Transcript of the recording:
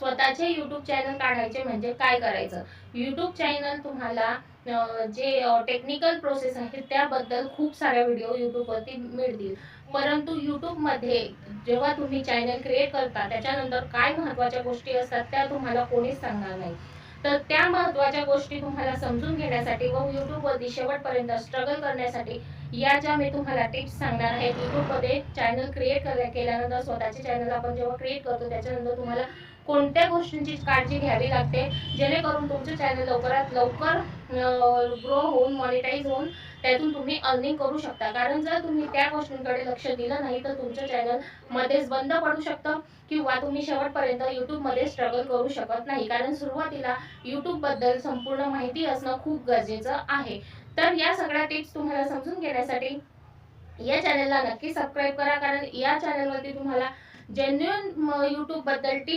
स्वतःचे YouTube channel काढायचे म्हणजे काय करायचं. यूट्यूब चॅनल तुम्हाला जे टेक्निकल प्रोसेस आहे त्याबद्दल खूप साऱ्या व्हिडिओ यूट्यूबवरती मिळतील. परंतु यूट्यूबमध्ये जेव्हा तुम्ही चॅनल क्रिएट करता त्याच्यानंतर काय महत्त्वाच्या गोष्टी असतात त्या तुम्हाला कोणीच सांगणार नाही. तर त्या महत्त्वाच्या गोष्टी तुम्हाला समजून घेण्यासाठी व यूट्यूबवरती शेवटपर्यंत स्ट्रगल करण्यासाठी या ज्या मी तुम्हाला टिप्स सांगणार आहे. यूट्यूबमध्ये चॅनल क्रिएट केल्यानंतर स्वतःचे चॅनल आपण जेव्हा क्रिएट करतो त्याच्यानंतर तुम्हाला कोणत्या गोष्टींची काळजी घ्यावी लागते जेणेकरून तुमचं चॅनल लवकरात लवकर ग्रो होऊन मॉनिटाईज होऊन त्यातून तुम्ही अर्निंग करू शकता. कारण जर तुम्ही त्या गोष्टींकडे लक्ष दिलं नाही तर तुमचं चॅनल मध्येच बंद पडू शकतं किंवा तुम्ही शेवटपर्यंत यूट्यूबमध्ये स्ट्रगल करू शकत नाही. कारण सुरुवातीला यूट्यूबबद्दल संपूर्ण माहिती असणं खूप गरजेचं आहे. तर या सगळ्या टिप्स तुम्हाला समजून घेण्यासाठी या चॅनलला नक्की सबस्क्राईब करा. कारण या चॅनलवरती तुम्हाला जेन्युइन यूट्यूबबद्दल टिप्स